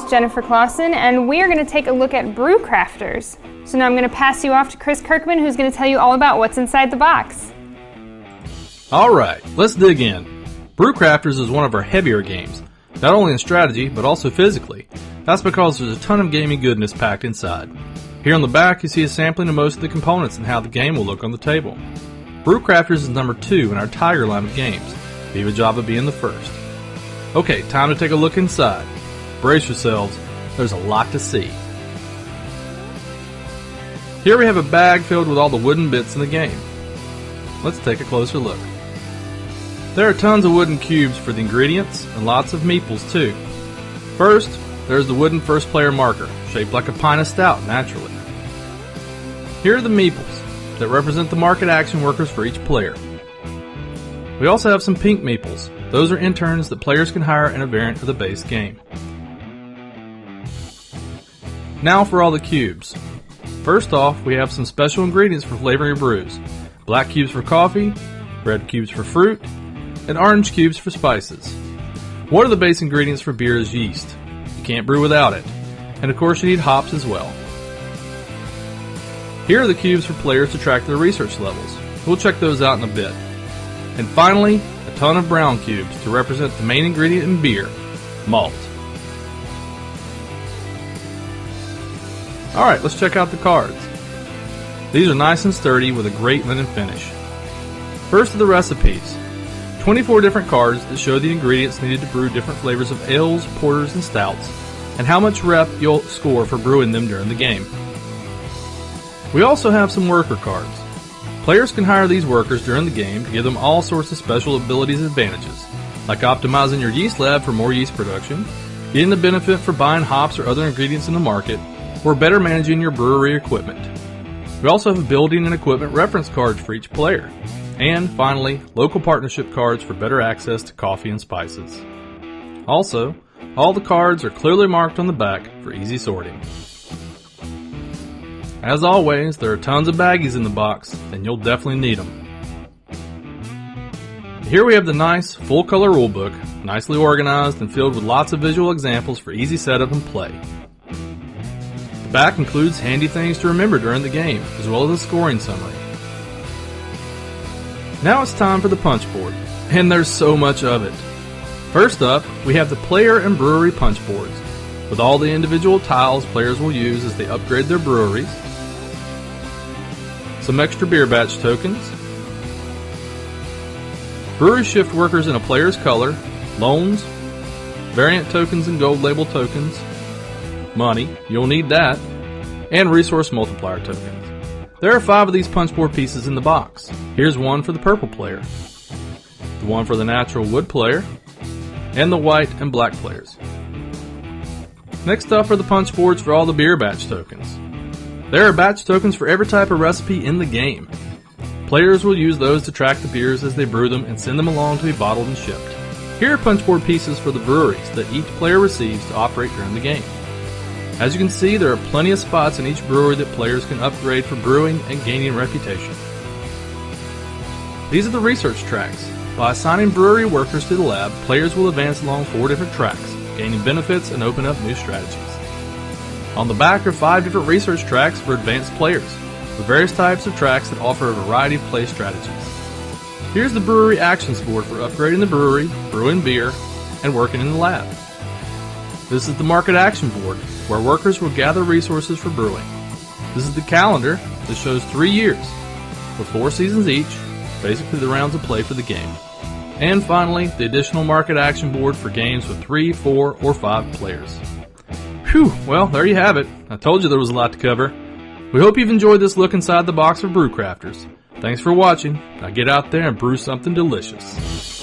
is Jennifer Clausen, and we are going to take a look at Brew Crafters. So now I'm going to pass you off to Chris Kirkman, who's going to tell you all about what's inside the box. Alright, let's dig in. Brew Crafters is one of our heavier games, not only in strategy, but also physically. That's because there's a ton of gaming goodness packed inside. Here on the back, you see a sampling of most of the components and how the game will look on the table. Brew Crafters is number 2 in our Tiger line of games, Viva Java being the first. Okay, time to take a look inside. Brace yourselves, there's a lot to see. Here we have a bag filled with all the wooden bits in the game. Let's take a closer look. There are tons of wooden cubes for the ingredients and lots of meeples too. First, there's the wooden first player marker, shaped like a pint of stout naturally. Here are the meeples that represent the market action workers for each player. We also have some pink meeples. Those are interns that players can hire in a variant of the base game. Now for all the cubes. First off, we have some special ingredients for flavoring your brews. Black cubes for coffee, red cubes for fruit, and orange cubes for spices. One of the base ingredients for beer is yeast. You can't brew without it. And of course you need hops as well. Here are the cubes for players to track their research levels. We'll check those out in a bit. And finally, a ton of brown cubes to represent the main ingredient in beer, malt. Alright, let's check out the cards. These are nice and sturdy with a great linen finish. First are the recipes. 24 different cards that show the ingredients needed to brew different flavors of ales, porters, and stouts, and how much rep you'll score for brewing them during the game. We also have some worker cards. Players can hire these workers during the game to give them all sorts of special abilities and advantages, like optimizing your yeast lab for more yeast production, getting the benefit for buying hops or other ingredients in the market, or better managing your brewery equipment. We also have building and equipment reference cards for each player. And finally, local partnership cards for better access to coffee and spices. Also, all the cards are clearly marked on the back for easy sorting. As always, there are tons of baggies in the box, and you'll definitely need them. Here we have the nice, full-color rulebook, nicely organized and filled with lots of visual examples for easy setup and play. The back includes handy things to remember during the game, as well as a scoring summary. Now it's time for the punch board, and there's so much of it. First up, we have the player and brewery punch boards, with all the individual tiles players will use as they upgrade their breweries, some extra beer batch tokens, brewery shift workers in a player's color, loans, variant tokens and gold label tokens, money, you'll need that, and resource multiplier tokens. There are 5 of these punch board pieces in the box. Here's one for the purple player, the one for the natural wood player, and the white and black players. Next up are the punch boards for all the beer batch tokens. There are batch tokens for every type of recipe in the game. Players will use those to track the beers as they brew them and send them along to be bottled and shipped. Here are punch board pieces for the breweries that each player receives to operate during the game. As you can see, there are plenty of spots in each brewery that players can upgrade for brewing and gaining reputation. These are the research tracks. By assigning brewery workers to the lab, players will advance along 4 different tracks, gaining benefits and open up new strategies. On the back are 5 different research tracks for advanced players, with various types of tracks that offer a variety of play strategies. Here's the brewery actions board for upgrading the brewery, brewing beer, and working in the lab. This is the market action board, where workers will gather resources for brewing. This is the calendar that shows 3 years, with 4 seasons each, basically the rounds of play for the game. And finally, the additional market action board for games with 3, 4, or 5 players. Whew, well, there you have it. I told you there was a lot to cover. We hope you've enjoyed this look inside the box of Brew Crafters. Thanks for watching. Now get out there and brew something delicious.